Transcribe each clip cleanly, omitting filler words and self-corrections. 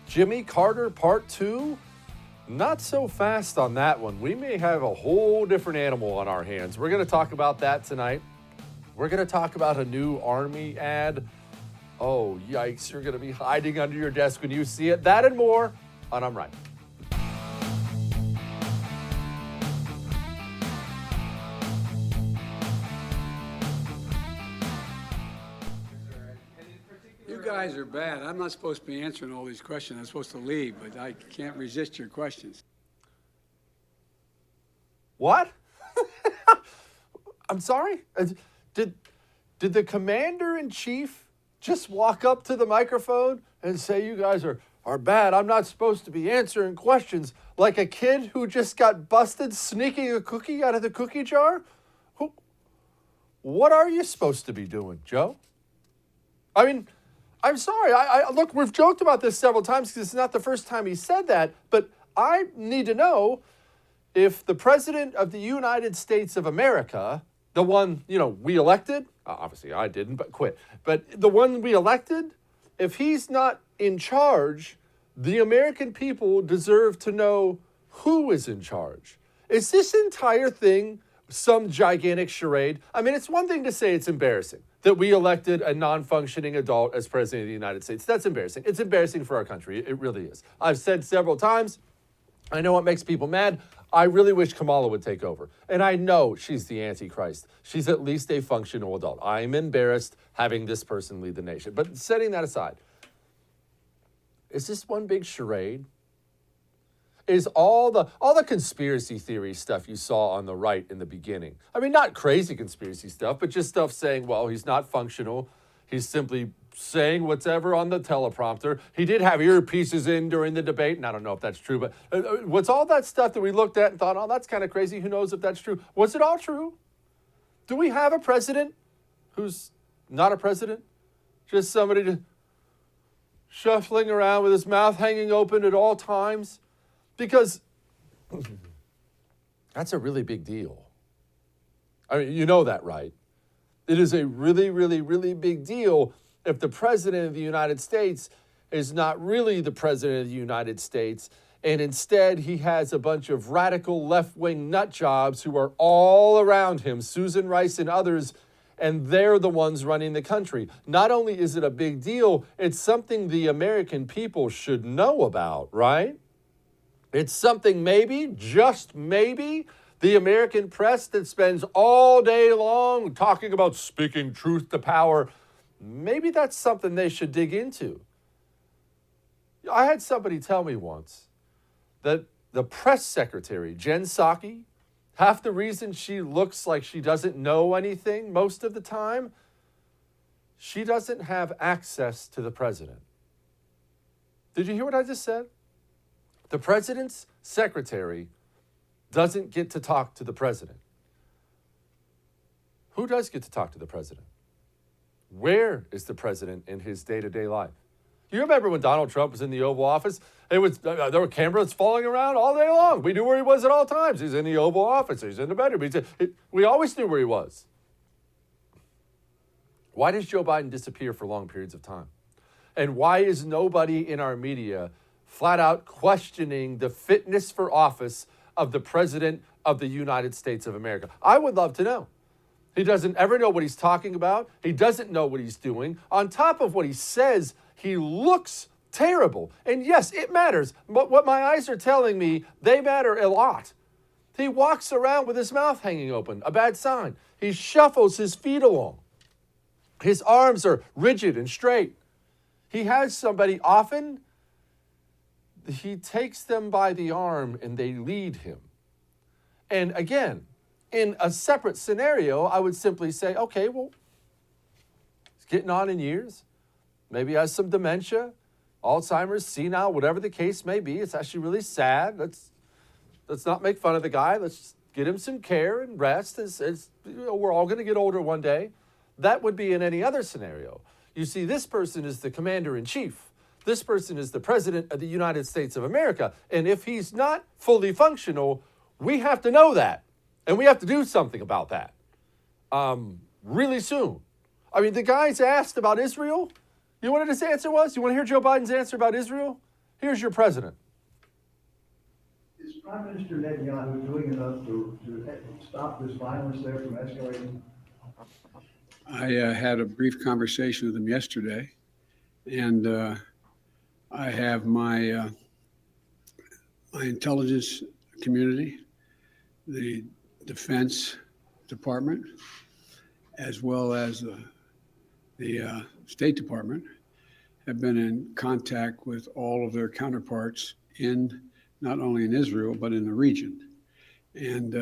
Jimmy Carter Part 2? Not so fast on that one. We may have a whole different animal on our hands. We're going to talk about that tonight. We're going to talk about a new Army ad. Oh, yikes. You're going to be hiding under your desk when you see it. That and more on I'm Right. You guys are bad. I'm not supposed to be answering all these questions. I'm supposed to leave, but I can't resist your questions. What? I'm sorry? Did the commander-in-chief just walk up to the microphone and say you guys are bad? I'm not supposed to be answering questions like a kid who just got busted sneaking a cookie out of the cookie jar? What are you supposed to be doing, Joe? I mean, I'm sorry. Look, we've joked about this several times because it's not the first time he said that, but I need to know if the President of the United States of America, the one, we elected, obviously I didn't, but quit, but the one we elected, if he's not in charge, the American people deserve to know who is in charge. Is this entire thing some gigantic charade? I mean, it's one thing to say it's embarrassing that we elected a non-functioning adult as President of the United States. That's embarrassing. It's embarrassing for our country. It really is. I've said several times, I know what makes people mad. I really wish Kamala would take over. And I know she's the Antichrist. She's at least a functional adult. I'm embarrassed having this person lead the nation. But setting that aside, is this one big charade? Is all the conspiracy theory stuff you saw on the right in the beginning? I mean, not crazy conspiracy stuff, but just stuff saying, well, he's not functional. He's simply saying whatever on the teleprompter. He did have earpieces in during the debate, and I don't know if that's true, but what's all that stuff that we looked at and thought, oh, that's kind of crazy. Who knows if that's true? Was it all true? Do we have a president who's not a president? Just somebody shuffling around with his mouth hanging open at all times? Because that's a really big deal. I mean, you know that, right? It is a really, really, really big deal if the President of the United States is not really the President of the United States, and instead he has a bunch of radical left-wing nut jobs who are all around him, Susan Rice and others, and they're the ones running the country. Not only is it a big deal, it's something the American people should know about, right? It's something maybe, just maybe, the American press that spends all day long talking about speaking truth to power, maybe that's something they should dig into. I had somebody tell me once that the press secretary, Jen Psaki, half the reason she looks like she doesn't know anything most of the time, she doesn't have access to the president. Did you hear what I just said? The president's secretary doesn't get to talk to the president. Who does get to talk to the president? Where is the president in his day-to-day life? You remember when Donald Trump was in the Oval Office? There were cameras following around all day long. We knew where he was at all times. He's in the Oval Office. He's in the bedroom. We always knew where he was. Why does Joe Biden disappear for long periods of time? And why is nobody in our media flat out questioning the fitness for office of the President of the United States of America? I would love to know. He doesn't ever know what he's talking about. He doesn't know what he's doing. On top of what he says, he looks terrible. And yes, it matters. But what my eyes are telling me, they matter a lot. He walks around with his mouth hanging open, a bad sign. He shuffles his feet along. His arms are rigid and straight. He has somebody often, he takes them by the arm and they lead him. And again, in a separate scenario, I would simply say, okay, well, he's getting on in years. Maybe he has some dementia, Alzheimer's, senile, whatever the case may be. It's actually really sad. Let's not make fun of the guy. Let's get him some care and rest. We're all going to get older one day. That would be in any other scenario. You see, this person is the commander-in-chief. This person is the President of the United States of America. And if he's not fully functional, we have to know that. And we have to do something about that really soon. I mean, the guy's asked about Israel. You know what his answer was? You want to hear Joe Biden's answer about Israel? Here's your president. Is Prime Minister Netanyahu doing enough to stop this violence there from escalating? I had a brief conversation with him yesterday, and I have my intelligence community, the Defense Department, as well as the State Department, have been in contact with all of their counterparts in not only in Israel, but in the region. And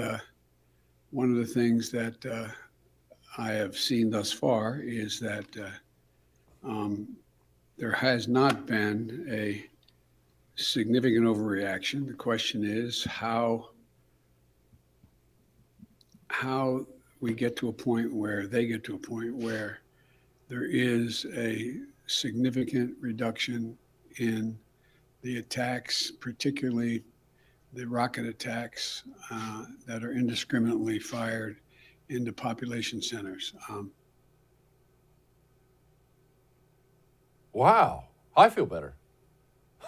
one of the things that I have seen thus far is that there has not been a significant overreaction. The question is how we get to a point where they get to a point where there is a significant reduction in the attacks, particularly the rocket attacks that are indiscriminately fired into population centers. Wow, I feel better.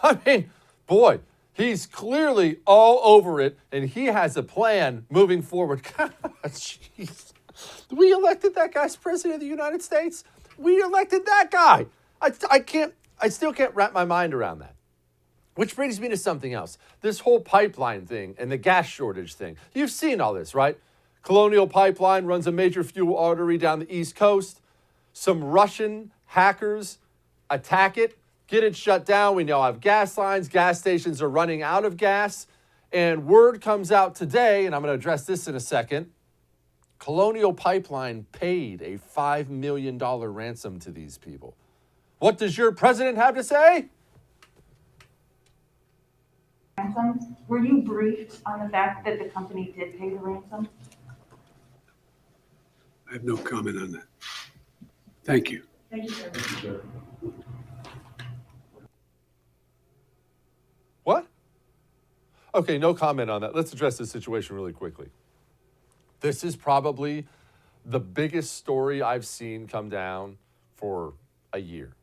I mean, boy, he's clearly all over it, and he has a plan moving forward. God, jeez. We elected that guy as president of the United States. We elected that guy. I still can't wrap my mind around that. Which brings me to something else. This whole pipeline thing and the gas shortage thing. You've seen all this, right? Colonial pipeline runs a major fuel artery down the East Coast. Some Russian hackers attack it, get it shut down. We now have gas lines. Gas stations are running out of gas. And word comes out today, and I'm going to address this in a second. Colonial Pipeline paid a $5 million ransom to these people. What does your president have to say? Ransom. Were you briefed on the fact that the company did pay the ransom? I have no comment on that. Thank you. Thank you, sir. Thank you, sir. What? Okay, no comment on that. Let's address this situation really quickly. This is probably the biggest story I've seen come down for a year.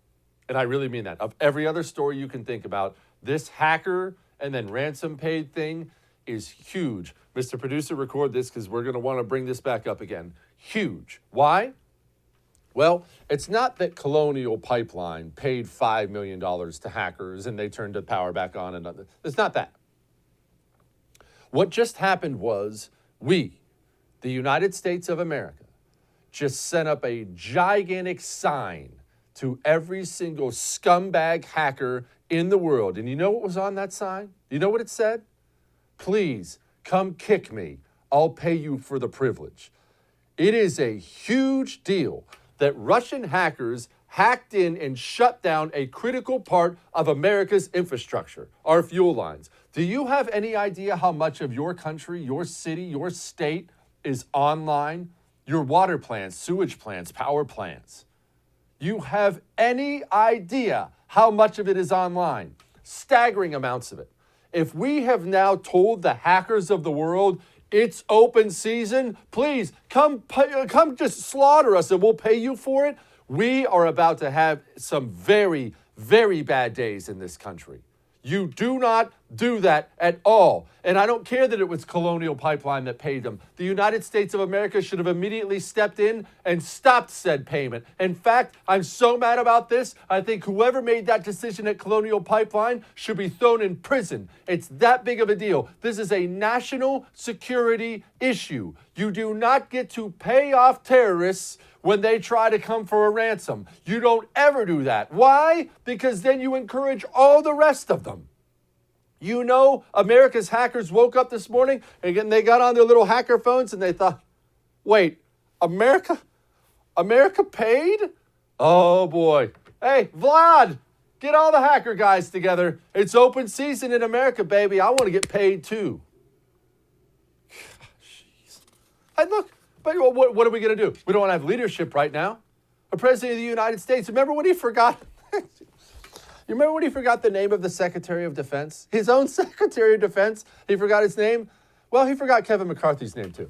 And I really mean that. Of every other story you can think about, this hacker and then ransom paid thing is huge. Mr. Producer, record this because we're going to want to bring this back up again. Huge. Why? Well, it's not that Colonial Pipeline paid $5 million to hackers and they turned the power back on. It's not that. What just happened was we, the United States of America, just sent up a gigantic sign to every single scumbag hacker in the world. And you know what was on that sign? You know what it said? Please come kick me. I'll pay you for the privilege. It is a huge deal that Russian hackers hacked in and shut down a critical part of America's infrastructure, our fuel lines. Do you have any idea how much of your country, your city, your state is online? Your water plants, sewage plants, power plants. You have any idea how much of it is online? Staggering amounts of it. If we have now told the hackers of the world, it's open season, please come just slaughter us and we'll pay you for it, we are about to have some very, very bad days in this country. You do not do that at all. And I don't care that it was Colonial Pipeline that paid them. The United States of America should have immediately stepped in and stopped said payment. In fact, I'm so mad about this, I think whoever made that decision at Colonial Pipeline should be thrown in prison. It's that big of a deal. This is a national security issue. You do not get to pay off terrorists when they try to come for a ransom. You don't ever do that. Why? Because then you encourage all the rest of them. You know, America's hackers woke up this morning and they got on their little hacker phones and they thought, wait, America paid? Oh boy. Hey, Vlad, get all the hacker guys together. It's open season in America, baby. I want to get paid too. Jeez. Hey, look. But what are we going to do? We don't want to have leadership right now. A president of the United States. Remember when he forgot? You remember when he forgot the name of the Secretary of Defense? His own Secretary of Defense? He forgot his name? Well, he forgot Kevin McCarthy's name too.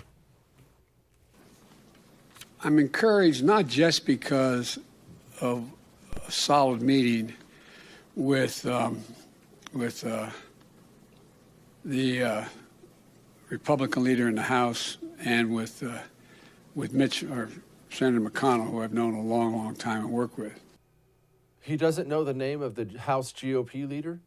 I'm encouraged not just because of a solid meeting with with the Republican leader in the House and with Mitch or Senator McConnell, who I've known a long, long time and worked with. He doesn't know the name of the House GOP leader?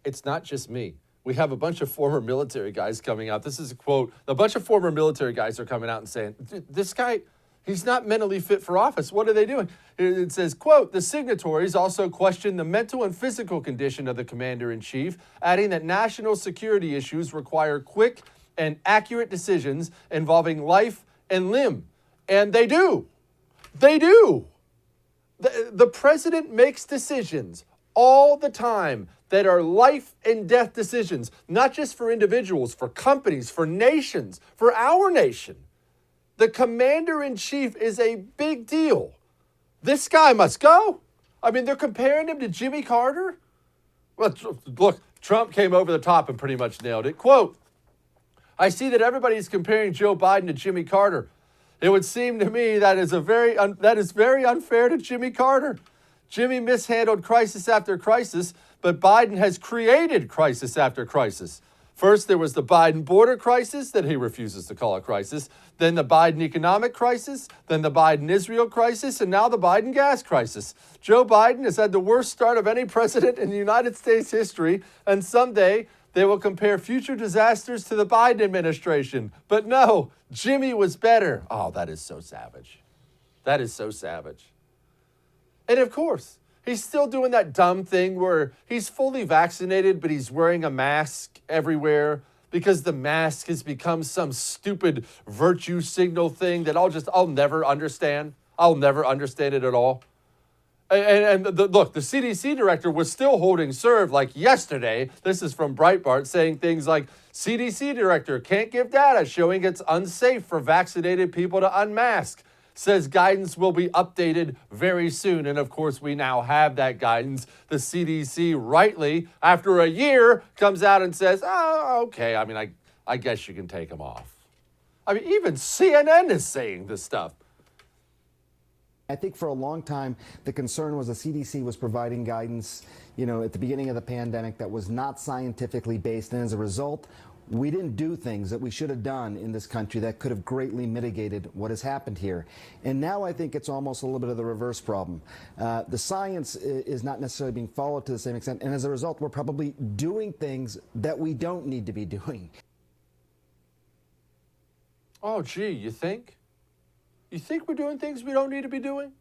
It's not just me. We have a bunch of former military guys coming out. This is a quote. A bunch of former military guys are coming out and saying, this guy, he's not mentally fit for office. What are they doing? It says, quote, the signatories also question the mental and physical condition of the commander-in-chief, adding that national security issues require quick and accurate decisions involving life and limb. And they do. They do. The president makes decisions all the time that are life and death decisions, not just for individuals, for companies, for nations, for our nation. The commander-in-chief is a big deal. This guy must go. I mean, they're comparing him to Jimmy Carter. Well, look, Trump came over the top and pretty much nailed it. Quote, I see that everybody's comparing Joe Biden to Jimmy Carter. It would seem to me that is very unfair to Jimmy Carter. Jimmy mishandled crisis after crisis, but Biden has created crisis after crisis. First, there was the Biden border crisis that he refuses to call a crisis, then the Biden economic crisis, then the Biden Israel crisis, and now the Biden gas crisis. Joe Biden has had the worst start of any president in United States history, and someday they will compare future disasters to the Biden administration. But no, Jimmy was better. Oh, that is so savage. That is so savage. And of course, he's still doing that dumb thing where he's fully vaccinated, but he's wearing a mask everywhere because the mask has become some stupid virtue signal thing that I'll never understand. I'll never understand it at all. Look, the CDC director was still holding serve like yesterday. This is from Breitbart saying things like, CDC director can't give data showing it's unsafe for vaccinated people to unmask. Says guidance will be updated very soon. And of course, we now have that guidance. The CDC rightly, after a year, comes out and says, oh, okay, I mean, I guess you can take them off. I mean, even CNN is saying this stuff. I think for a long time, the concern was the CDC was providing guidance, at the beginning of the pandemic that was not scientifically based. And as a result, we didn't do things that we should have done in this country that could have greatly mitigated what has happened here. And now I think it's almost a little bit of the reverse problem. The science is not necessarily being followed to the same extent. And as a result, we're probably doing things that we don't need to be doing. Oh, gee, you think? You think we're doing things we don't need to be doing?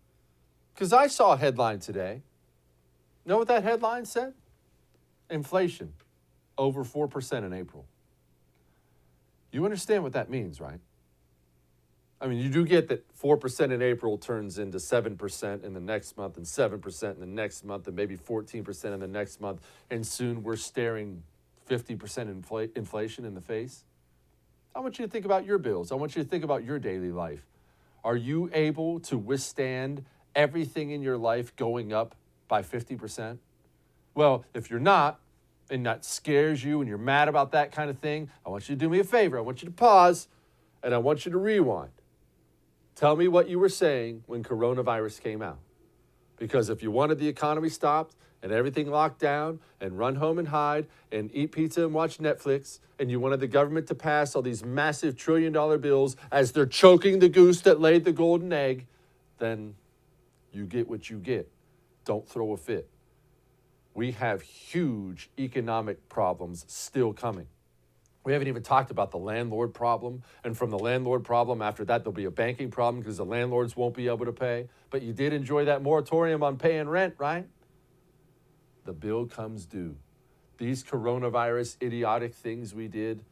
Because I saw a headline today. Know what that headline said? Inflation, over 4% in April. You understand what that means, right? I mean, you do get that 4% in April turns into 7% in the next month and 7% in the next month and maybe 14% in the next month. And soon we're staring 50% inflation in the face. I want you to think about your bills. I want you to think about your daily life. Are you able to withstand everything in your life going up by 50%? Well, if you're not, and that scares you and you're mad about that kind of thing, I want you to do me a favor. I want you to pause and I want you to rewind. Tell me what you were saying when coronavirus came out. Because if you wanted the economy stopped and everything locked down and run home and hide and eat pizza and watch Netflix, and you wanted the government to pass all these massive $1 trillion bills as they're choking the goose that laid the golden egg, then you get what you get. Don't throw a fit. We have huge economic problems still coming. We haven't even talked about the landlord problem. And from the landlord problem, after that, there'll be a banking problem because the landlords won't be able to pay. But you did enjoy that moratorium on paying rent, right? The bill comes due. These coronavirus idiotic things we did,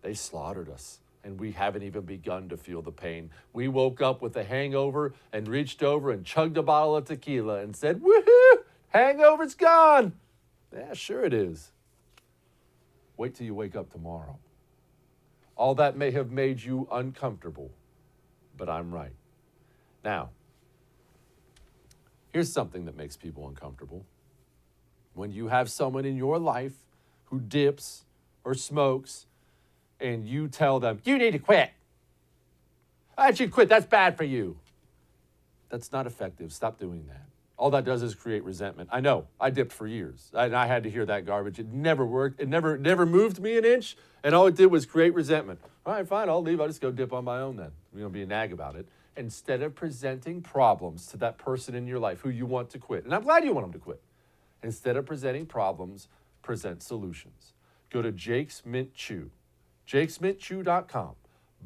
they slaughtered us. And we haven't even begun to feel the pain. We woke up with a hangover and reached over and chugged a bottle of tequila and said, woohoo! Hangover's gone. Yeah, sure it is. Wait till you wake up tomorrow. All that may have made you uncomfortable, but I'm right. Now, here's something that makes people uncomfortable. When you have someone in your life who dips or smokes and you tell them, you need to quit. I should quit. That's bad for you. That's not effective. Stop doing that. All that does is create resentment. I know, I dipped for years, and I had to hear that garbage. It never worked. It never moved me an inch, and all it did was create resentment. All right, fine, I'll leave. I'll just go dip on my own then. You know, be a nag about it. Instead of presenting problems to that person in your life who you want to quit, and I'm glad you want them to quit. Instead of presenting problems, present solutions. Go to Jake's Mint Chew, jakesmintchew.com.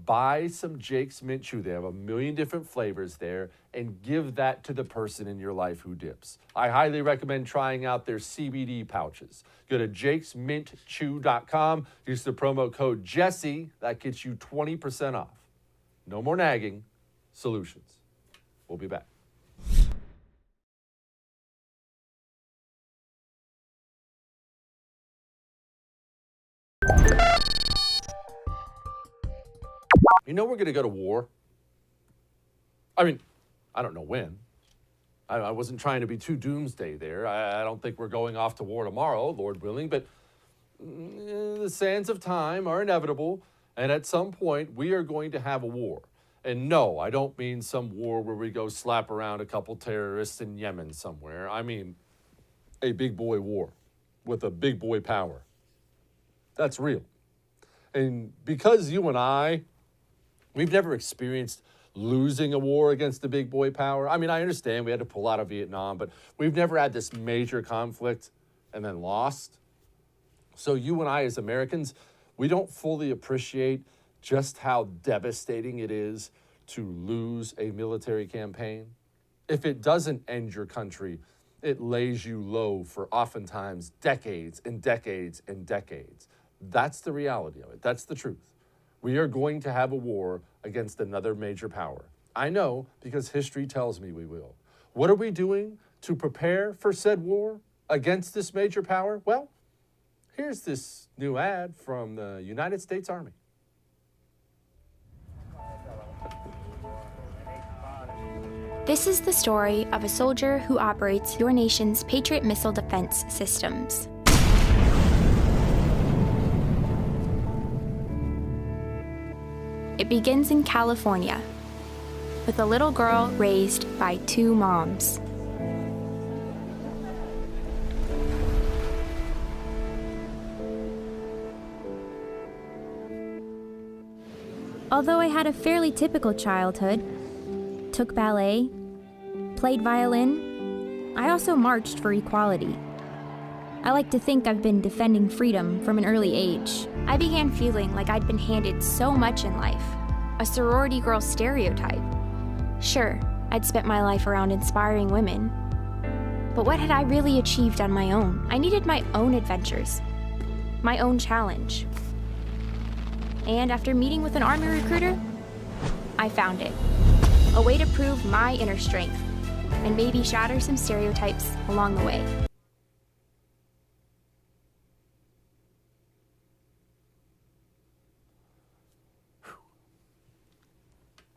Buy some Jake's Mint Chew. They have a million different flavors there, and give that to the person in your life who dips. I highly recommend trying out their CBD pouches. Go to jakesmintchew.com. Use the promo code Jesse. That gets you 20% off. No more nagging. Solutions. We'll be back. You know we're going to go to war. I mean, I don't know when. I wasn't trying to be too doomsday there. I don't think we're going off to war tomorrow, Lord willing, but the sands of time are inevitable, and at some point we are going to have a war. And no, I don't mean some war where we go slap around a couple terrorists in Yemen somewhere. I mean a big boy war with a big boy power. That's real. And because you and I, we've never experienced losing a war against the big boy power. I mean, I understand we had to pull out of Vietnam, but we've never had this major conflict and then lost. So you and I as Americans, we don't fully appreciate just how devastating it is to lose a military campaign. If it doesn't end your country, it lays you low for oftentimes decades and decades and decades. That's the reality of it. That's the truth. We are going to have a war against another major power. I know because history tells me we will. What are we doing to prepare for said war against this major power? Well, here's this new ad from the United States Army. This is the story of a soldier who operates your nation's Patriot missile defense systems. It begins in California, with a little girl raised by two moms. Although I had a fairly typical childhood, took ballet, played violin, I also marched for equality. I like to think I've been defending freedom from an early age. I began feeling like I'd been handed so much in life, a sorority girl stereotype. Sure, I'd spent my life around inspiring women, but what had I really achieved on my own? I needed my own adventures, my own challenge. And after meeting with an Army recruiter, I found it. A way to prove my inner strength and maybe shatter some stereotypes along the way.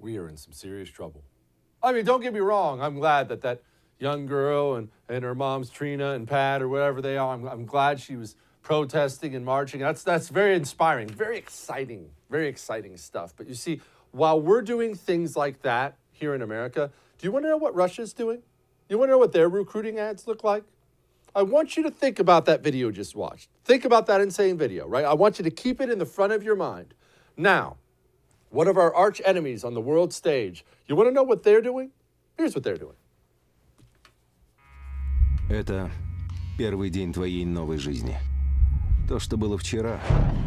We are in some serious trouble. I mean, don't get me wrong. I'm glad that that young girl and her moms, Trina and Pat or whatever they are, I'm glad she was protesting and marching. That's very inspiring, very exciting stuff. But you see, while we're doing things like that here in America, do you want to know what Russia's doing? You want to know what their recruiting ads look like? I want you to think about that video you just watched. Think about that insane video, right? I want you to keep it in the front of your mind. Now, one of our arch enemies on the world stage, you want to know what they're doing? Here's what they're doing. Это первый день твоей новой жизни. То, что было вчера,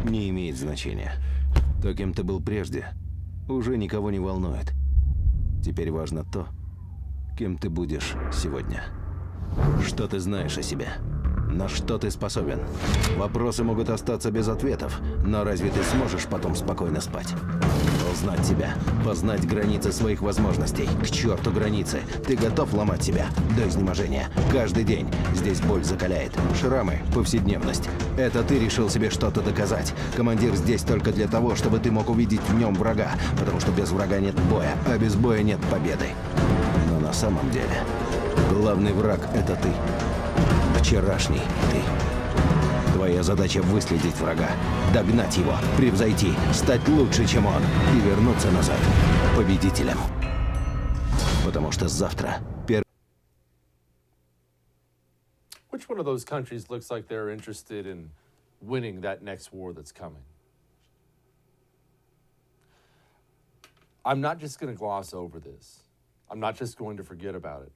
не имеет значения. То, кем ты был прежде, уже никого не волнует. Теперь важно то, кем ты будешь сегодня. Что ты знаешь о себе? На что ты способен? Вопросы могут остаться без ответов, но разве ты сможешь потом спокойно спать? Узнать себя, познать границы своих возможностей. К черту границы. Ты готов ломать себя до изнеможения. Каждый день здесь боль закаляет. Шрамы, повседневность. Это ты решил себе что-то доказать. Командир здесь только для того, чтобы ты мог увидеть в нем врага. Потому что без врага нет боя, а без боя нет победы. Но на самом деле, главный враг — это ты. Вчерашний ты. Твоя задача — выследить врага, догнать его, превзойти, стать лучше, чем он, и вернуться назад победителем. Потому что завтра Which one of those countries looks like they're interested in winning that next war that's coming? I'm not just going to gloss over this. I'm not just going to forget about it.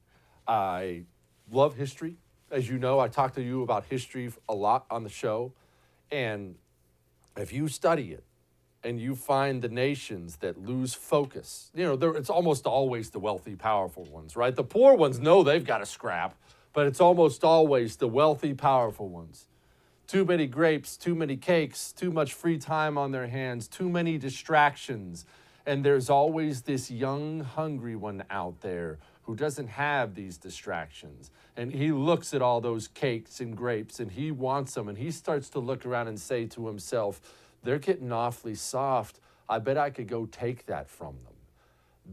I love history. As you know, I talk to you about history a lot on the show. And if you study it and you find the nations that lose focus, it's almost always the wealthy, powerful ones, right? The poor ones know they've got to scrap, but it's almost always the wealthy, powerful ones. Too many grapes, too many cakes, too much free time on their hands, too many distractions. And there's always this young, hungry one out there who doesn't have these distractions. And he looks at all those cakes and grapes and he wants them. And he starts to look around and say to himself, they're getting awfully soft. I bet I could go take that from them.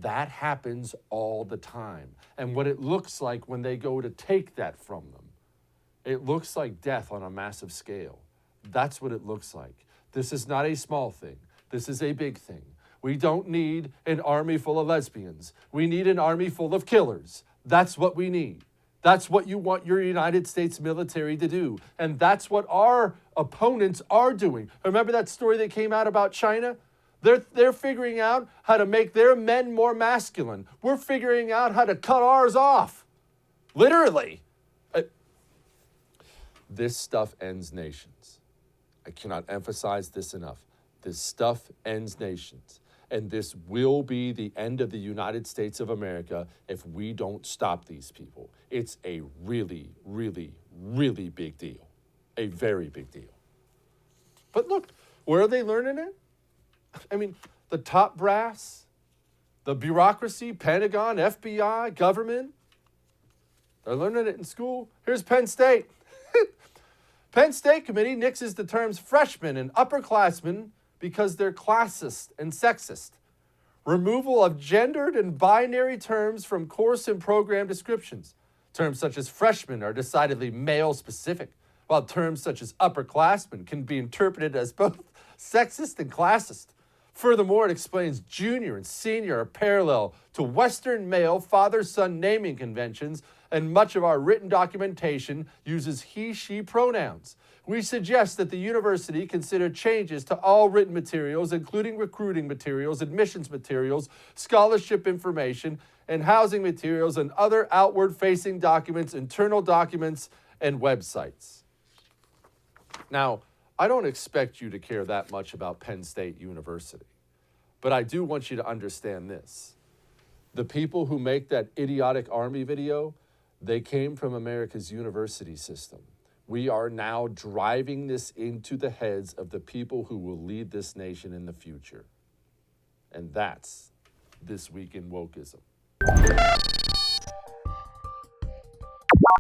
That happens all the time. And what it looks like when they go to take that from them, it looks like death on a massive scale. That's what it looks like. This is not a small thing. This is a big thing. We don't need an army full of lesbians. We need an army full of killers. That's what we need. That's what you want your United States military to do. And that's what our opponents are doing. Remember that story that came out about China? They're figuring out how to make their men more masculine. We're figuring out how to cut ours off. Literally. This stuff ends nations. I cannot emphasize this enough. This stuff ends nations. And this will be the end of the United States of America if we don't stop these people. It's a really, really, really big deal. A very big deal. But look, where are they learning it? I mean, the top brass, the bureaucracy, Pentagon, FBI, government, they're learning it in school. Here's Penn State. Penn State Committee nixes the terms freshmen and upperclassmen because they're classist and sexist. Removal of gendered and binary terms from course and program descriptions. Terms such as freshman are decidedly male-specific, while terms such as upperclassmen can be interpreted as both sexist and classist. Furthermore, it explains junior and senior are parallel to Western male father-son naming conventions, and much of our written documentation uses he-she pronouns. We suggest that the university consider changes to all written materials, including recruiting materials, admissions materials, scholarship information, and housing materials, and other outward-facing documents, internal documents, and websites. Now, I don't expect you to care that much about Penn State University, but I do want you to understand this. The people who make that idiotic Army video, they came from America's university system. We are now driving this into the heads of the people who will lead this nation in the future. And that's This Week in Wokeism.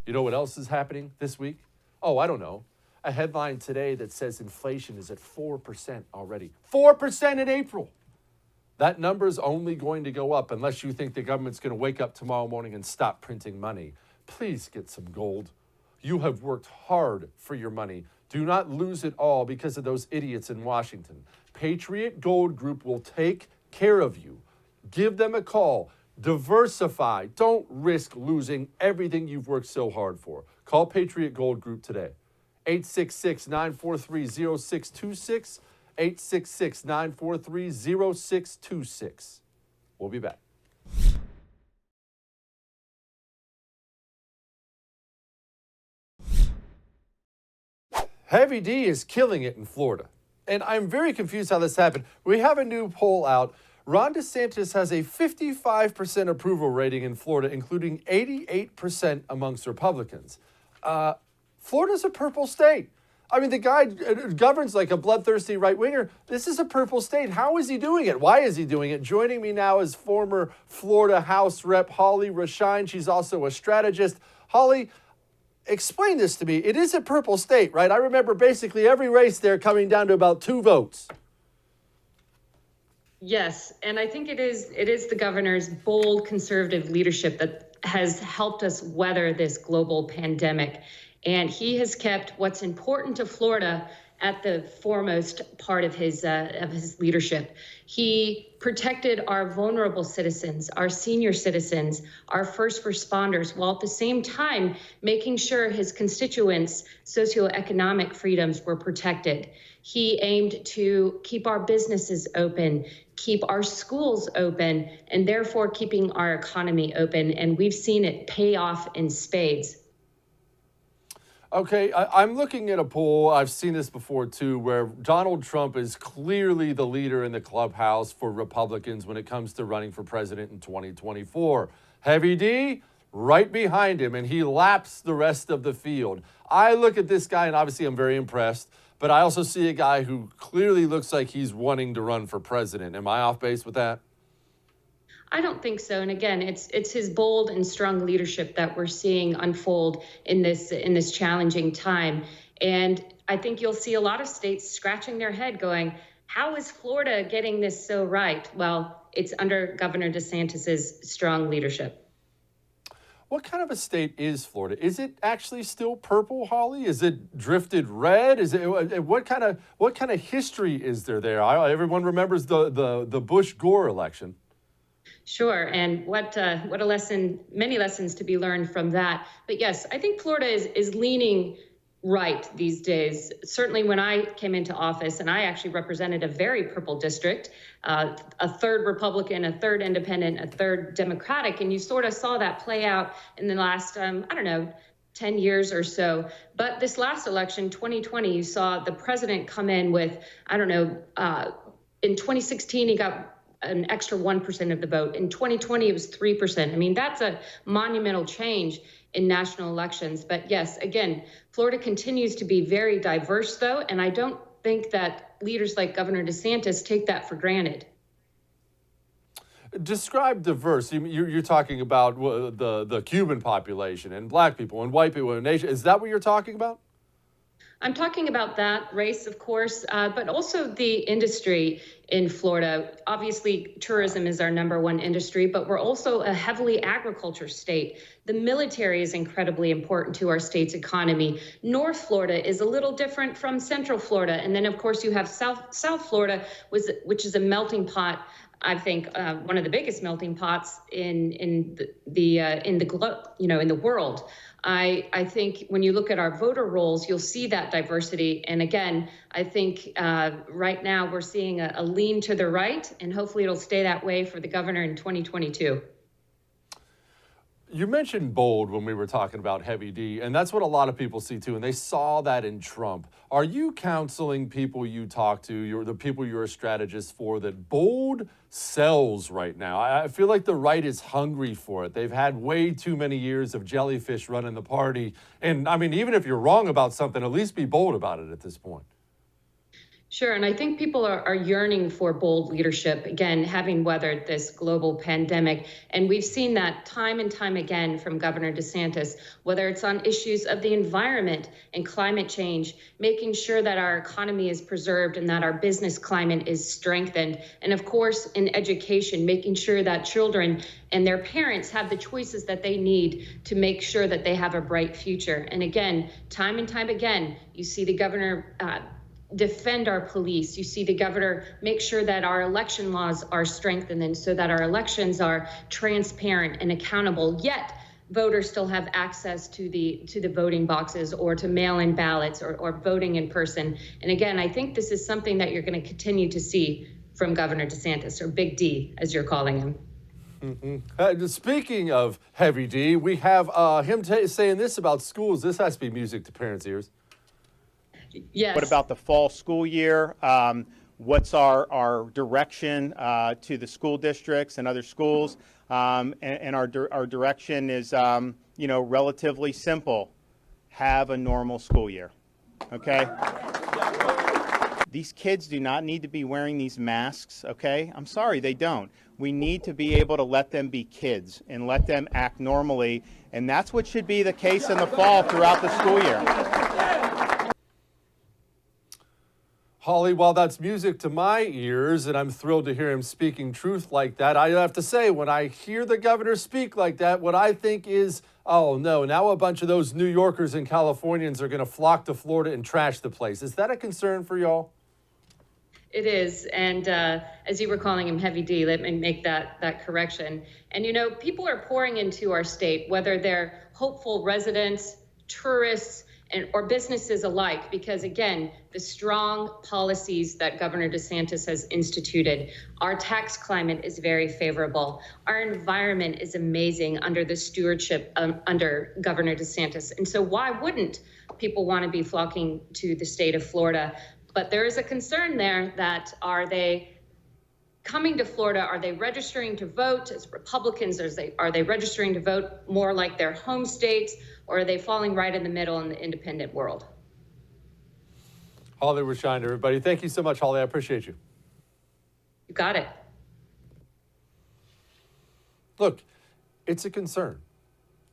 You know what else is happening this week? Oh, I don't know. A headline today that says inflation is at 4% already. 4% in April. That number is only going to go up unless you think the government's going to wake up tomorrow morning and stop printing money. Please get some gold. You have worked hard for your money. Do not lose it all because of those idiots in Washington. Patriot Gold Group will take care of you. Give them a call. Diversify. Don't risk losing everything you've worked so hard for. Call Patriot Gold Group today. 866-943-0626. 866-943-0626. We'll be back. Heavy D is killing it in Florida. And I'm very confused how this happened. We have a new poll out. Ron DeSantis has a 55% approval rating in Florida, including 88% amongst Republicans. Florida's a purple state. I mean, the guy governs like a bloodthirsty right-winger. This is a purple state. How is he doing it? Why is he doing it? Joining me now is former Florida House Rep. Holly Rashine. She's also a strategist. Holly, explain this to me. It is a purple state, right? I remember basically every race there coming down to about 2 votes. Yes, and I think it is the governor's bold conservative leadership that has helped us weather this global pandemic. And he has kept what's important to Florida at the foremost part of his leadership. He protected our vulnerable citizens, our senior citizens, our first responders, while at the same time making sure his constituents' socioeconomic freedoms were protected. He aimed to keep our businesses open, keep our schools open, and therefore keeping our economy open. And we've seen it pay off in spades. Okay, I'm looking at a poll, I've seen this before too, where Donald Trump is clearly the leader in the clubhouse for Republicans when it comes to running for president in 2024. Heavy D, right behind him, and he laps the rest of the field. I look at this guy, and obviously I'm very impressed, but I also see a guy who clearly looks like he's wanting to run for president. Am I off base with that? I don't think so. And again, it's his bold and strong leadership that we're seeing unfold in this challenging time. And I think you'll see a lot of states scratching their head going, how is Florida getting this so right? Well, it's under Governor DeSantis's strong leadership. What kind of a state is Florida? Is it actually still purple, Holly? Is it drifted red? Is it what kind of history is there? Everyone remembers the Bush-Gore election. Sure, and what a lesson, many lessons to be learned from that. But yes, I think Florida is leaning right these days. Certainly when I came into office, and I actually represented a very purple district, a third Republican, a third independent, a third Democratic, and you sort of saw that play out in the last, 10 years or so. But this last election, 2020, you saw the president come in with, in 2016, he got an extra 1% of the vote. In 2020, it was 3%. I mean, that's a monumental change in national elections. But yes, again, Florida continues to be very diverse, though, and I don't think that leaders like Governor DeSantis take that for granted. Describe diverse. You're talking about the Cuban population and black people and white people and nation. Is that what you're talking about? I'm talking about that race, of course, but also the industry in Florida. Obviously, tourism is our number one industry, but we're also a heavily agriculture state. The military is incredibly important to our state's economy. North Florida is a little different from Central Florida. And then, of course, you have South Florida, which is a melting pot. I think one of the biggest melting pots in the world. I think when you look at our voter rolls, you'll see that diversity. And again, I think right now we're seeing a lean to the right, and hopefully it'll stay that way for the governor in 2022. You mentioned bold when we were talking about Heavy D, and that's what a lot of people see too, and they saw that in Trump. Are you counseling people you talk to, the people you're a strategist for, that bold sells right now? I feel like the right is hungry for it. They've had way too many years of jellyfish running the party, and I mean, even if you're wrong about something, at least be bold about it at this point. Sure, and I think people are yearning for bold leadership, again, having weathered this global pandemic. And we've seen that time and time again from Governor DeSantis, whether it's on issues of the environment and climate change, making sure that our economy is preserved and that our business climate is strengthened. And of course, in education, making sure that children and their parents have the choices that they need to make sure that they have a bright future. And again, time and time again, you see the governor defend our police. You see the governor make sure that our election laws are strengthened and so that our elections are transparent and accountable, yet voters still have access to the voting boxes or to mail-in ballots or voting in person. And again, I think this is something that you're going to continue to see from Governor DeSantis, or Big D, as you're calling him. Mm-hmm. Speaking of Heavy D, we have him saying this about schools. This has to be music to parents' ears. Yes. What about the fall school year? What's our direction to the school districts and other schools? And our direction is, relatively simple. Have a normal school year, okay? These kids do not need to be wearing these masks, okay? I'm sorry, they don't. We need to be able to let them be kids and let them act normally, and that's what should be the case in the fall throughout the school year. Holly, while that's music to my ears, and I'm thrilled to hear him speaking truth like that, I have to say, when I hear the governor speak like that, what I think is, oh no, now a bunch of those New Yorkers and Californians are going to flock to Florida and trash the place. Is that a concern for y'all? It is, and as you were calling him Heavy D, let me make that correction. And you know, people are pouring into our state, whether they're hopeful residents, tourists, or businesses alike, because again, the strong policies that Governor DeSantis has instituted, our tax climate is very favorable. Our environment is amazing under the stewardship under Governor DeSantis. And so why wouldn't people want to be flocking to the state of Florida? But there is a concern there that are they coming to Florida? Are they registering to vote as Republicans? Are they registering to vote more like their home states? Or are they falling right in the middle in the independent world? Holly Rashind, everybody. Thank you so much, Holly. I appreciate you. You got it. Look, it's a concern.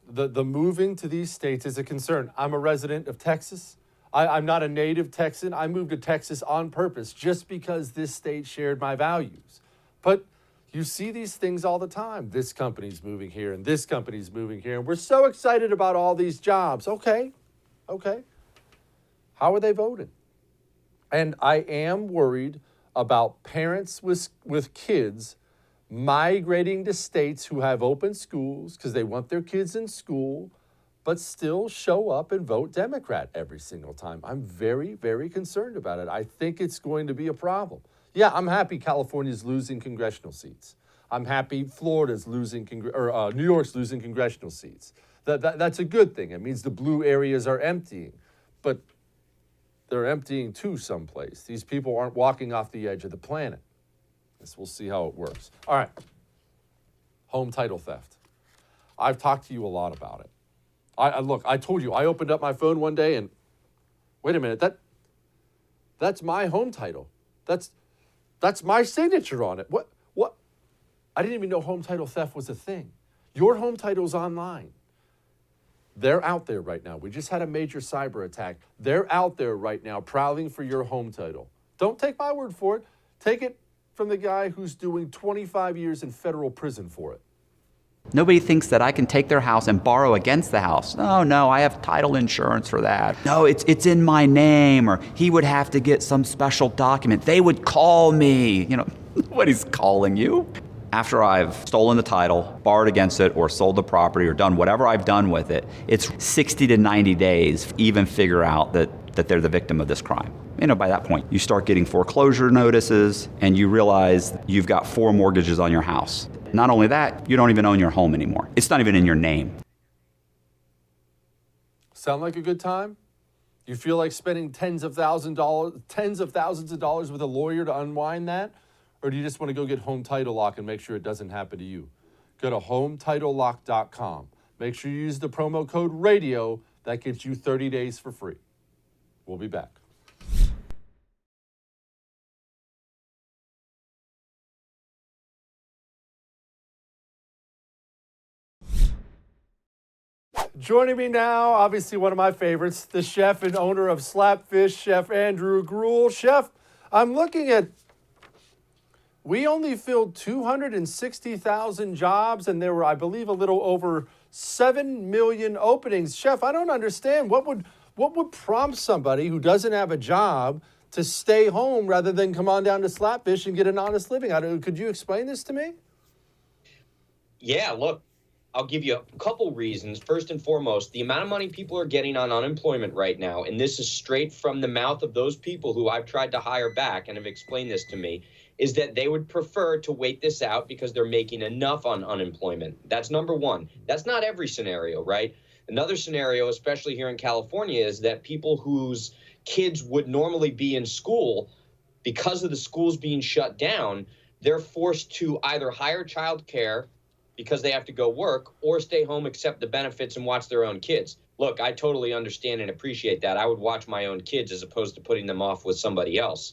The moving to these states is a concern. I'm a resident of Texas. I'm not a native Texan. I moved to Texas on purpose just because this state shared my values. But you see these things all the time. This company's moving here and this company's moving here. And we're so excited about all these jobs. Okay. How are they voting? And I am worried about parents with kids migrating to states who have open schools because they want their kids in school, but still show up and vote Democrat every single time. I'm very, very concerned about it. I think it's going to be a problem. Yeah, I'm happy California's losing congressional seats. I'm happy Florida's losing, New York's losing congressional seats. That's a good thing. It means the blue areas are emptying, but they're emptying to someplace. These people aren't walking off the edge of the planet. Guess we'll see how it works. All right, home title theft. I've talked to you a lot about it. I told you, I opened up my phone one day and, wait a minute, that's my home title. That's my signature on it. What? I didn't even know home title theft was a thing. Your home title's online. They're out there right now. We just had a major cyber attack. They're out there right now prowling for your home title. Don't take my word for it. Take it from the guy who's doing 25 years in federal prison for it. Nobody thinks that I can take their house and borrow against the house. No, I have title insurance for that. No, it's in my name, or he would have to get some special document. They would call me. You know, nobody's calling you. After I've stolen the title, borrowed against it, or sold the property, or done whatever I've done with it, it's 60 to 90 days to even figure out that they're the victim of this crime. You know, by that point, you start getting foreclosure notices, and you realize you've got 4 mortgages on your house. Not only that, you don't even own your home anymore. It's not even in your name. Sound like a good time? You feel like spending tens of thousands of dollars with a lawyer to unwind that? Or do you just want to go get Home Title Lock and make sure it doesn't happen to you? Go to HomeTitleLock.com. Make sure you use the promo code RADIO. That gets you 30 days for free. We'll be back. Joining me now, obviously one of my favorites, the chef and owner of Slapfish, Chef Andrew Gruel. Chef, I'm looking at, we only filled 260,000 jobs, and there were, I believe, a little over 7 million openings. Chef, I don't understand. What would prompt somebody who doesn't have a job to stay home rather than come on down to Slapfish and get an honest living? Could you explain this to me? Yeah, look, I'll give you a couple reasons. First and foremost, the amount of money people are getting on unemployment right now, and this is straight from the mouth of those people who I've tried to hire back and have explained this to me, is that they would prefer to wait this out because they're making enough on unemployment. That's number one. That's not every scenario, right? Another scenario, especially here in California, is that people whose kids would normally be in school, because of the schools being shut down, they're forced to either hire childcare because they have to go work, or stay home, accept the benefits, and watch their own kids. Look, I totally understand and appreciate that. I would watch my own kids as opposed to putting them off with somebody else.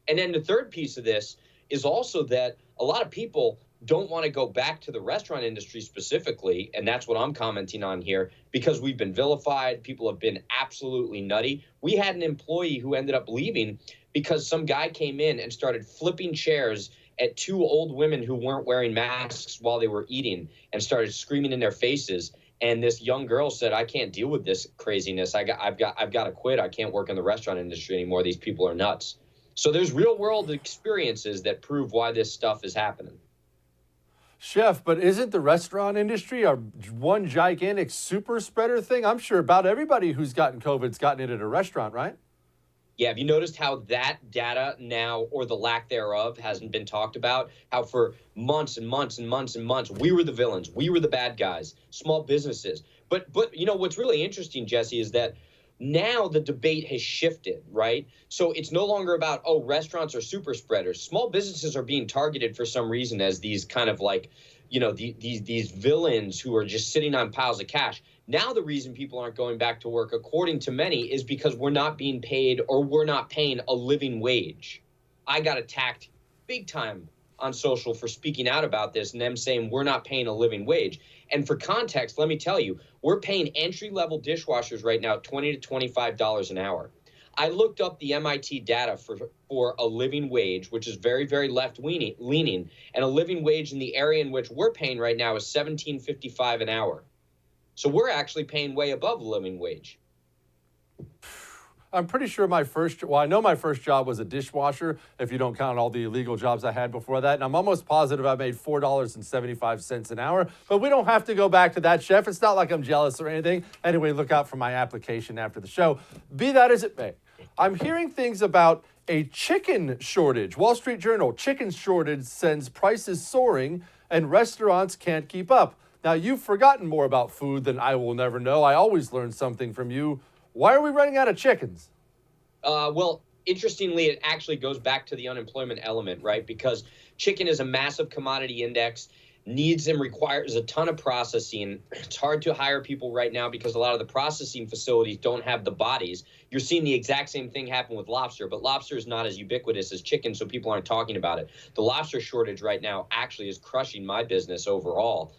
And then the third piece of this is also that a lot of people don't want to go back to the restaurant industry specifically, and that's what I'm commenting on here, because we've been vilified. People have been absolutely nutty. We had an employee who ended up leaving because some guy came in and started flipping chairs at two old women who weren't wearing masks while they were eating and started screaming in their faces. And this young girl said, I can't deal with this craziness. I've got to quit. I can't work in the restaurant industry anymore. These people are nuts. So there's real world experiences that prove why this stuff is happening. Chef, but isn't the restaurant industry a one gigantic super spreader thing? I'm sure about everybody who's gotten COVID's gotten it at a restaurant, right? Yeah, have you noticed how that data now, or the lack thereof, hasn't been talked about? How for months and months and months and months, we were the villains, we were the bad guys, small businesses. But you know, what's really interesting, Jesse, is that now the debate has shifted, right? So it's no longer about, oh, restaurants are super spreaders. Small businesses are being targeted for some reason as these kind of like, you know, these villains who are just sitting on piles of cash. Now the reason people aren't going back to work, according to many, is because we're not being paid, or we're not paying a living wage. I got attacked big time on social for speaking out about this and them saying we're not paying a living wage. And for context, let me tell you, we're paying entry-level dishwashers right now $20 to $25 an hour. I looked up the MIT data for a living wage, which is very, very left-leaning, and a living wage in the area in which we're paying right now is $17.55 an hour. So we're actually paying way above the living wage. I'm pretty sure I know my first job was a dishwasher, if you don't count all the illegal jobs I had before that. And I'm almost positive I made $4.75 an hour. But we don't have to go back to that, Chef. It's not like I'm jealous or anything. Anyway, look out for my application after the show. Be that as it may, I'm hearing things about a chicken shortage. Wall Street Journal, chicken shortage sends prices soaring and restaurants can't keep up. Now, you've forgotten more about food than I will never know. I always learn something from you. Why are we running out of chickens? Well, interestingly, it actually goes back to the unemployment element, right? Because chicken is a massive commodity index, needs and requires a ton of processing. It's hard to hire people right now because a lot of the processing facilities don't have the bodies. You're seeing the exact same thing happen with lobster, but lobster is not as ubiquitous as chicken, so people aren't talking about it. The lobster shortage right now actually is crushing my business overall.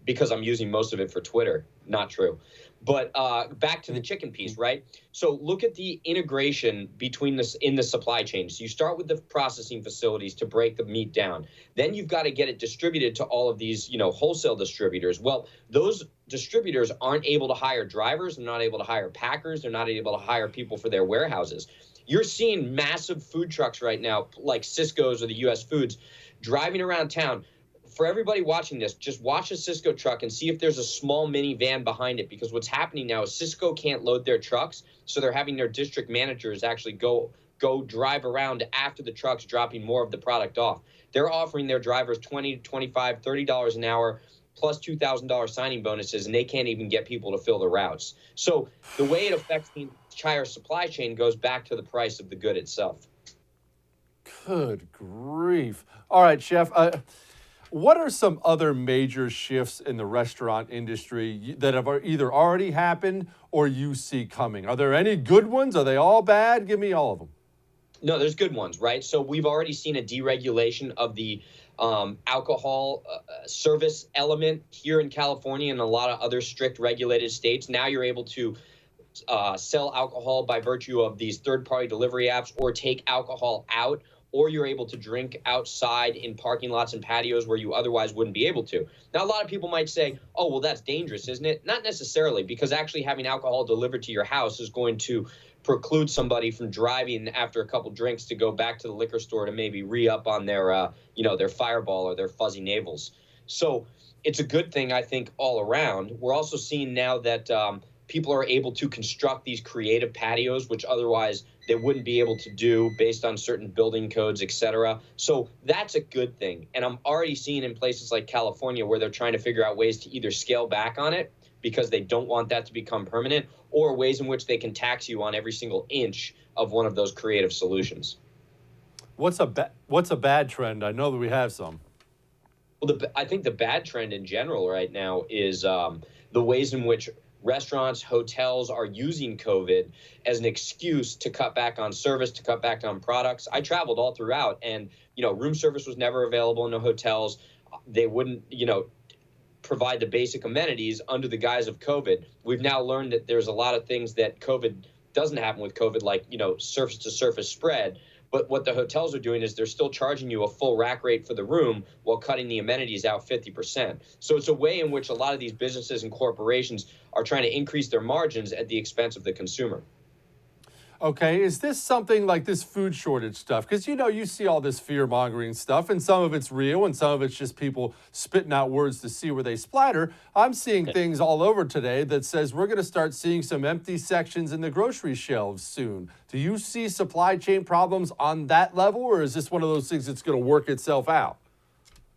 Because I'm using most of it for Twitter. Not true. But back to the chicken piece, right? So look at the integration between this in the supply chain. So you start with the processing facilities to break the meat down. Then you've got to get it distributed to all of these, you know, wholesale distributors. Well, those distributors aren't able to hire drivers. They're not able to hire packers. They're not able to hire people for their warehouses. You're seeing massive food trucks right now, like Cisco's or the US Foods, driving around town. For everybody watching this, just watch a Cisco truck and see if there's a small minivan behind it, because what's happening now is Cisco can't load their trucks, so they're having their district managers actually go drive around after the trucks, dropping more of the product off. They're offering their drivers $20, $25, $30 an hour plus $2,000 signing bonuses, and they can't even get people to fill the routes. So the way it affects the entire supply chain goes back to the price of the good itself. Good grief. All right, Chef. What are some other major shifts in the restaurant industry that have either already happened or you see coming? Are there any good ones? Are they all bad? Give me all of them. No, there's good ones, right? So we've already seen a deregulation of the alcohol service element here in California and a lot of other strict regulated states. Now you're able to sell alcohol by virtue of these third-party delivery apps, or take alcohol out, or you're able to drink outside in parking lots and patios where you otherwise wouldn't be able to. Now, a lot of people might say, oh, well, that's dangerous, isn't it? Not necessarily, because actually having alcohol delivered to your house is going to preclude somebody from driving after a couple drinks to go back to the liquor store to maybe re-up on their, their Fireball or their Fuzzy Navels. So it's a good thing, I think, all around. We're also seeing now that people are able to construct these creative patios, which otherwise they wouldn't be able to do based on certain building codes, et cetera. So that's a good thing. And I'm already seeing in places like California where they're trying to figure out ways to either scale back on it because they don't want that to become permanent, or ways in which they can tax you on every single inch of one of those creative solutions. What's a bad trend? I know that we have some. Well, I think the bad trend in general right now is the ways in which restaurants, hotels are using COVID as an excuse to cut back on service, to cut back on products. I traveled all throughout, and room service was never available in the hotels. They wouldn't, provide the basic amenities under the guise of COVID. We've now learned that there's a lot of things that COVID doesn't happen with COVID, like, surface to surface spread. But what the hotels are doing is they're still charging you a full rack rate for the room while cutting the amenities out 50%. So it's a way in which a lot of these businesses and corporations are trying to increase their margins at the expense of the consumer. Okay, is this something like this food shortage stuff? Because, you see all this fear-mongering stuff, and some of it's real, and some of it's just people spitting out words to see where they splatter. I'm seeing things all over today that says we're going to start seeing some empty sections in the grocery shelves soon. Do you see supply chain problems on that level, or is this one of those things that's going to work itself out?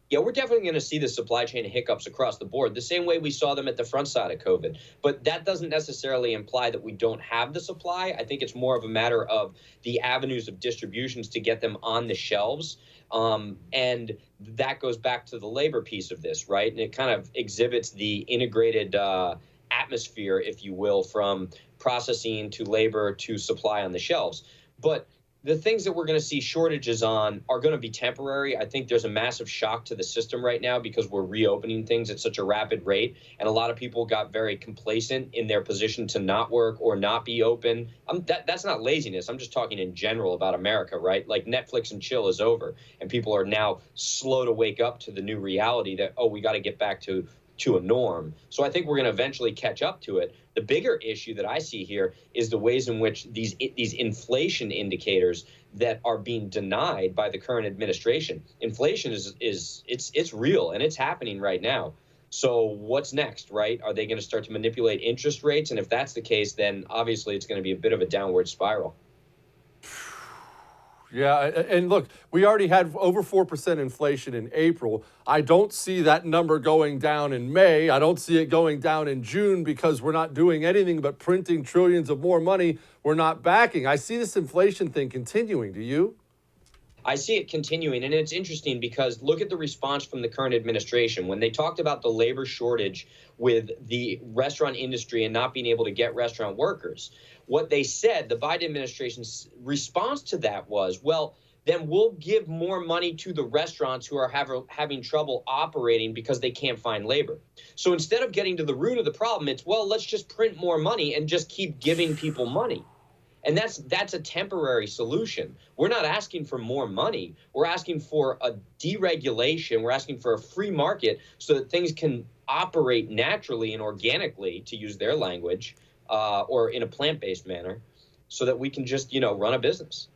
Yeah, we're definitely going to see the supply chain hiccups across the board, the same way we saw them at the front side of COVID. But that doesn't necessarily imply that we don't have the supply. I think it's more of a matter of the avenues of distributions to get them on the shelves. And that goes back to the labor piece of this, right? And it kind of exhibits the integrated atmosphere, if you will, from processing to labor to supply on the shelves. But the things that we're going to see shortages on are going to be temporary. I think there's a massive shock to the system right now because we're reopening things at such a rapid rate. And a lot of people got very complacent in their position to not work or not be open. That's not laziness. I'm just talking in general about America, right? Like Netflix and chill is over. And people are now slow to wake up to the new reality that, we got to get back to a norm. So I think we're going to eventually catch up to it. The bigger issue that I see here is the ways in which these inflation indicators that are being denied by the current administration. Inflation it's real and it's happening right now. So what's next, right? Are they going to start to manipulate interest rates? And if that's the case, then obviously it's going to be a bit of a downward spiral. Yeah, and look, we already had over 4% inflation in April. I don't see that number going down in May. I don't see it going down in June because we're not doing anything but printing trillions of more money we're not backing. I see this inflation thing continuing. Do you? I see it continuing, and it's interesting because look at the response from the current administration. When they talked about the labor shortage with the restaurant industry and not being able to get restaurant workers, what they said, the Biden administration's response to that was, well, then we'll give more money to the restaurants who are having trouble operating because they can't find labor. So instead of getting to the root of the problem, it's, well, let's just print more money and just keep giving people money. And that's a temporary solution. We're not asking for more money. We're asking for a deregulation. We're asking for a free market so that things can operate naturally and organically, to use their language, or in a plant-based manner, so that we can just, run a business.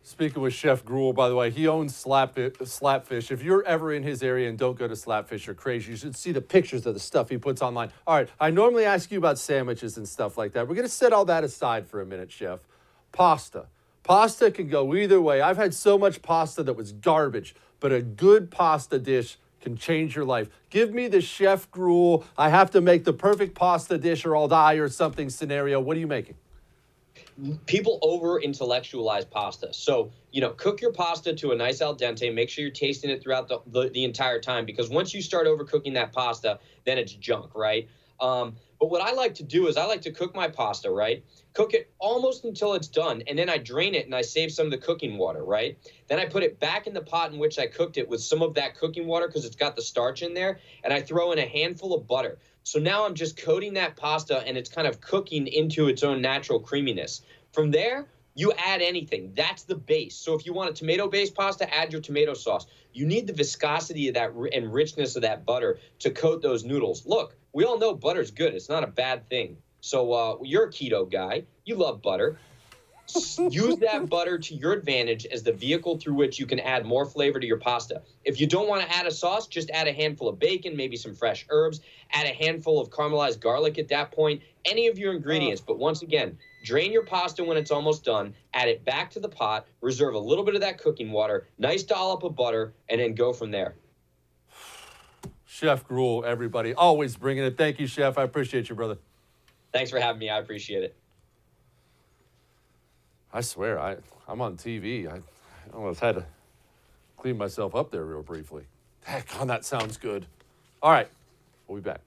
Speaking with Chef Gruel, by the way, he owns Slapfish. If you're ever in his area and don't go to Slapfish, you're crazy. You should see the pictures of the stuff he puts online. All right, I normally ask you about sandwiches and stuff like that. We're going to set all that aside for a minute, Chef. Pasta. Pasta can go either way. I've had so much pasta that was garbage, but a good pasta dish can change your life. Give me the Chef Gruel, I have to make the perfect pasta dish or I'll die or something scenario. What are you making? People over-intellectualize pasta. So, cook your pasta to a nice al dente. Make sure you're tasting it throughout the entire time, because once you start overcooking that pasta, then it's junk, right? But what I like to do is I like to cook my pasta, right? Cook it almost until it's done, and then I drain it and I save some of the cooking water, right? Then I put it back in the pot in which I cooked it with some of that cooking water because it's got the starch in there, and I throw in a handful of butter. So now I'm just coating that pasta and it's kind of cooking into its own natural creaminess. From there, you add anything. That's the base. So if you want a tomato-based pasta, add your tomato sauce. You need the viscosity of that and richness of that butter to coat those noodles. Look, we all know butter's good. It's not a bad thing. So you're a keto guy. You love butter. Use that butter to your advantage as the vehicle through which you can add more flavor to your pasta. If you don't want to add a sauce, just add a handful of bacon, maybe some fresh herbs, add a handful of caramelized garlic at that point, any of your ingredients. But once again, drain your pasta when it's almost done, add it back to the pot, reserve a little bit of that cooking water, nice dollop of butter, and then go from there. Chef Gruel, everybody, always bringing it. Thank you, Chef. I appreciate you, brother. Thanks for having me. I appreciate it. I swear, I'm on TV. I almost had to clean myself up there real briefly. Heck, that sounds good. All right, we'll be back.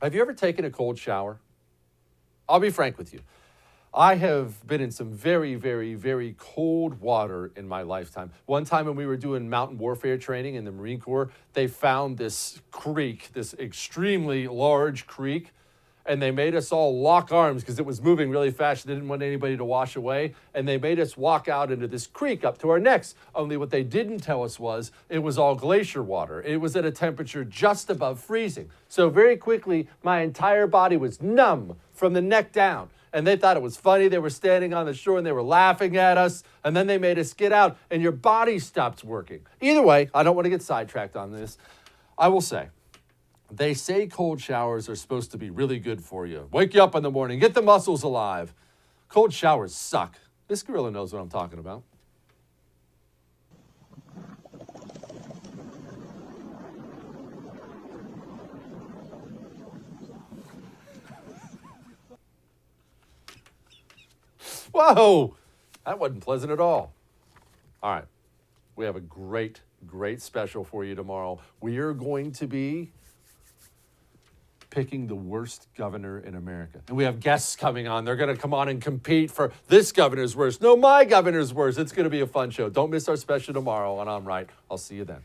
Have you ever taken a cold shower? I'll be frank with you. I have been in some very, very, very cold water in my lifetime. One time when we were doing mountain warfare training in the Marine Corps, they found this creek, this extremely large creek, and they made us all lock arms because it was moving really fast. They didn't want anybody to wash away, and they made us walk out into this creek up to our necks. Only what they didn't tell us was it was all glacier water. It was at a temperature just above freezing. So very quickly, my entire body was numb from the neck down. And they thought it was funny. They were standing on the shore and they were laughing at us. And then they made us get out and your body stops working. Either way, I don't want to get sidetracked on this. I will say, they say cold showers are supposed to be really good for you. Wake you up in the morning, get the muscles alive. Cold showers suck. This gorilla knows what I'm talking about. Whoa, that wasn't pleasant at all. All right, we have a great, great special for you tomorrow. We are going to be picking the worst governor in America. And we have guests coming on. They're going to come on and compete for this governor's worst. No, my governor's worst. It's going to be a fun show. Don't miss our special tomorrow on I'm Right. I'll see you then.